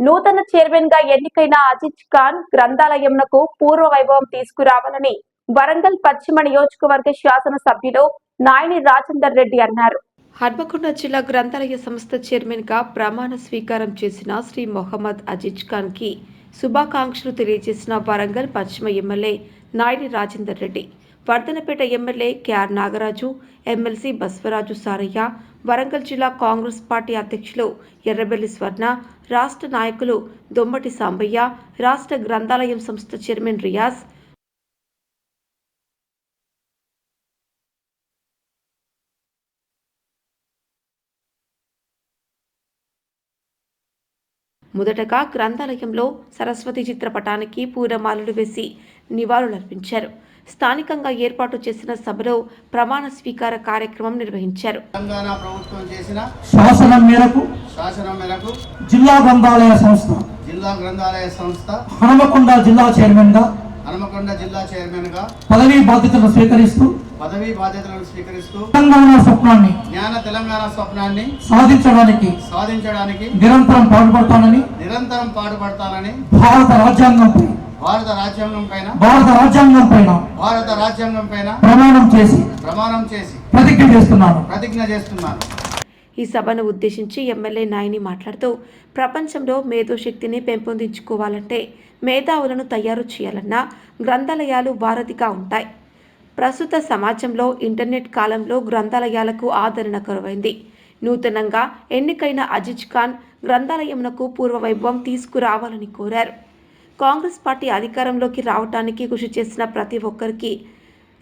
నూతన చైర్మన్ గా ఎన్నికైన అజిజ్ ఖాన్ గ్రంథాలయంకు పూర్వ వైభవం తీసుకురావాలని వరంగల్ పశ్చిమ నియోజకవర్గ శాసన సభ్యులు నాయని రాజేందర్ రెడ్డి అన్నారు. హన్మకొండ జిల్లా గ్రంథాలయ సంస్థ చైర్మన్ గా ప్రమాణ స్వీకారం చేసిన శ్రీ మొహమ్మద్ అజిజ్ ఖాన్ కి శుభాకాంక్షలు తెలియజేసిన వరంగల్ పశ్చిమ MLA Nayini Rajender Reddy, Vardhannapet MLA K R Nagaraju, MLC Baswaraju Saraiah, Warangal జిల్లా కాంగ్రెస్ పార్టీ అధ్యక్షులు ఎర్రబెల్లి స్వర్ణ, రాష్ట్ర నాయకులు దొమ్మటి సాంబయ్య, రాష్ట్ర గ్రంథాలయం సంస్థ చైర్మన్ రియాజ్, మొదటగా గ్రంథాలయంలో సరస్వతి చిత్రపటానికి పూలమాలలు వేసి నివాళులర్పించారు. స్థానికంగా ఏర్పాటు చేసిన సభలో ప్రమాణ స్వీకార కార్యక్రమం నిర్వహించారు. తెలంగాణ ప్రభుత్వం చేసిన శాసనం మేరకు జిల్లా గ్రంథాలయ సంస్థ హనుమకొండ జిల్లా చైర్మన్ గా పదవీ బాధ్యతలను స్వీకరిస్తూ తెలంగాణ స్వప్నాన్ని సాధించడానికి నిరంతరం పాటుపడతానని భారత రాజ్యాంగం పైన ప్రమాణం చేసి ప్రతిజ్ఞ చేస్తున్నాను. ఈ సభను ఉద్దేశించి ఎమ్మెల్యే నాయని మాట్లాడుతూ, ప్రపంచంలో మేధోశక్తిని పెంపొందించుకోవాలంటే మేధావులను తయారు చేయాలన్నా గ్రంథాలయాలు వారధిగా ఉంటాయి. ప్రస్తుత సమాజంలో ఇంటర్నెట్ కాలంలో గ్రంథాలయాలకు ఆదరణ కరువైంది. నూతనంగా ఎన్నికైన అజిజ్ ఖాన్ గ్రంథాలయంకు పూర్వ వైభవం తీసుకురావాలని కోరారు. కాంగ్రెస్ పార్టీ అధికారంలోకి రావడానికి కృషి చేసిన ప్రతి ఒక్కరికి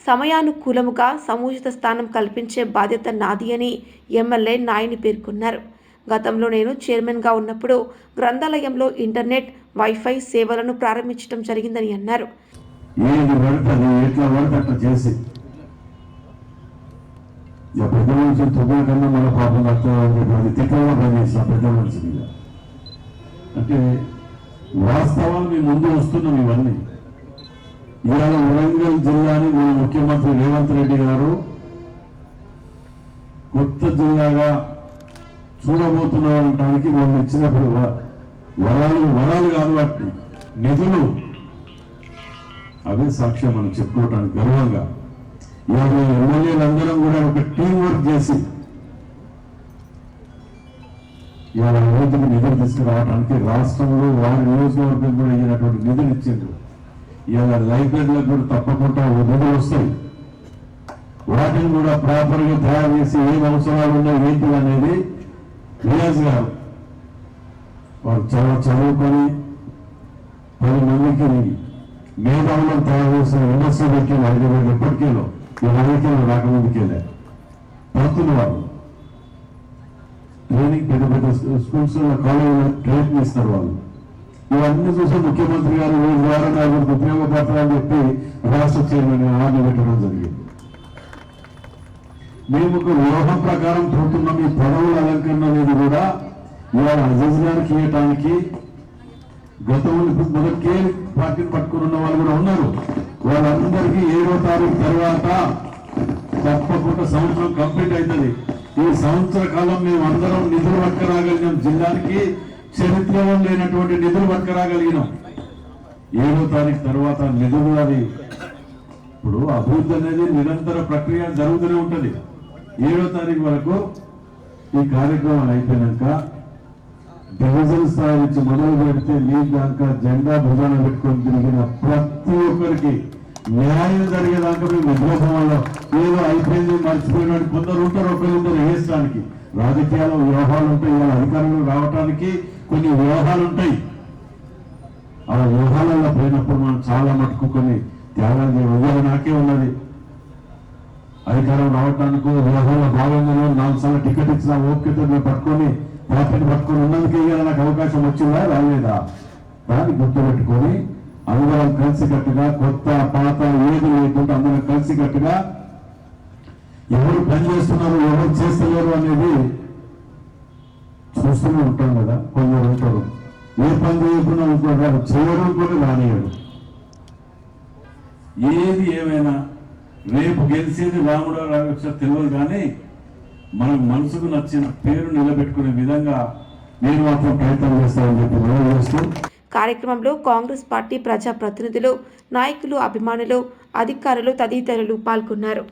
సమయానుకూలముగా సముచిత స్థానం కల్పించే బాధ్యత నాది అని ఎమ్మెల్యే నాయని పేర్కొన్నారు. గతంలో నేను చైర్మన్గా ఉన్నప్పుడు గ్రంథాలయంలో ఇంటర్నెట్, వైఫై సేవలను ప్రారంభించడం జరిగిందని అన్నారు. వాస్తవాలు మీ ముందు వస్తున్నాం. ఇవన్నీ ఇవాళ వరంగల్ జిల్లాని మన ముఖ్యమంత్రి రేవంత్ రెడ్డి గారు కొత్త జిల్లాగా చూడబోతున్నారనడానికి వాళ్ళు ఇచ్చినప్పుడు వరాలు కాదు, వాటి నిధులు అవే సాక్ష్యం మనం చెప్పుకోవటానికి గర్వంగా. ఇవాళ ఎమ్మెల్యేలందరం కూడా ఒక టీం వర్క్ చేసి ఇవాళ రోజుకి నిధులు తీసుకురావడానికి రాష్ట్రంలో వారి నియోజకవర్గం కూడా అయినటువంటి నిధులు ఇచ్చిండ్రు. ఇవాళ లైబ్రరీలకు కూడా తప్పకుండా నిధులు వస్తాయి. వాటిని కూడా ప్రాపర్గా తయారు చేసి ఏం అవసరాలు ఉన్నాయి ఏంటి అనేది రియాజ్ గారు వారు చదువుకొని 10 మందికి మేధావులను తయారు చేసిన యూనివర్సిటీ పెట్టిన హైదరాబాద్ ఎప్పటికేలో ఈ హైదరాబాద్ రాకముందుకెళ్ళారు. పంతులు వారు ట్రైనింగ్ పెద్ద పెద్ద స్కూల్స్ కాలేజీలో ట్రైనింగ్ ఇస్తారు. వాళ్ళు ఇవన్నీ చూసి ముఖ్యమంత్రి గారు వీరి ద్వారా నాకు ఉపయోగపడతారని చెప్పి రాష్ట్ర చైర్మన్ హామీ పెట్టడం జరిగింది. మేము ఒక వ్యూహం ప్రకారం పోతున్నాం. ఈ పదవుల అలంకరణ అనేది కూడా ఇవాళ అజీజ్ గారికి ఇవ్వటానికి గతంలో ఇప్పుడు మొదటికే పార్టీని పట్టుకుని ఉన్న వాళ్ళు కూడా ఉన్నారు. వాళ్ళందరికీ 7వ తారీఖు తర్వాత తప్పకుండా సంవత్సరం కంప్లీట్ అవుతుంది. ఈ సంవత్సర కాలం మేము అందరం నిధులు పట్టుకురాగలిగినాం. జిల్లానికి చరిత్రలో లేనటువంటి నిధులు పట్టుకురాగలిగినాం. 7వ తారీఖు తర్వాత నిధులు అది ఇప్పుడు అభివృద్ధి అనేది నిరంతర ప్రక్రియ జరుగుతూనే ఉంటుంది. 7వ తారీఖు వరకు ఈ కార్యక్రమాలు అయిపోయినాక డివిజన్ స్థాయి నుంచి మొదలు పెడితే మీ దాకా జెండా భుజాన పెట్టుకొని తిరిగిన ప్రతి ఒక్కరికి న్యాయం జరిగేదాకా మేము ఉద్యోగంలో ఏదో అయిపోయింది మర్చిపోయినాడు కొందరు ఉంటారు, ఒకరిద్దరు వేయడానికి. రాజకీయాల వ్యూహాలు ఉంటాయి. ఇలా అధికారంలో రావడానికి కొన్ని వ్యూహాలు ఉంటాయి. ఆ వ్యూహాలలో పోయినప్పుడు మనం చాలా మటుకు కొన్ని త్యాగాలు చేయాలి. నాకే ఉన్నది అధికారం రావడానికి వ్యూహంలో భాగంగానే 4 సార్లు టికెట్ ఇచ్చిన ఓపికతో మేము పట్టుకొని పార్టీని పట్టుకొని ఉన్నందుకే నాకు అవకాశం వచ్చిందా రాలేదా దాన్ని గుర్తుపెట్టుకొని అందరం కలిసికట్టుగా కొత్త పాత ఏది లేకుండా అందరం కలిసికట్టుగా ఎవరు పని చేస్తున్నారు ఎవరు చేస్తలేరు అనేది చూస్తూనే ఉంటాం కదా. కొందరు ఉంటారు ఏ పని చేయకుండా ఉంటారు, చేయడం కూడా రానియడు. ఏది ఏమైనా రేపు గెలిచేది రాముడో రావచ్చు తెలియదు, కానీ మనకు మనసుకు నచ్చిన పేరు నిలబెట్టుకునే విధంగా నేను మాత్రం ప్రయత్నం చేస్తానని చెప్పి మనం చేస్తూ కార్యక్రమంలో కాంగ్రెస్ పార్టీ ప్రజా ప్రతినిధులు, నాయకులు, అభిమానులు, అధికారులు తదితరులు పాల్గొన్నారు.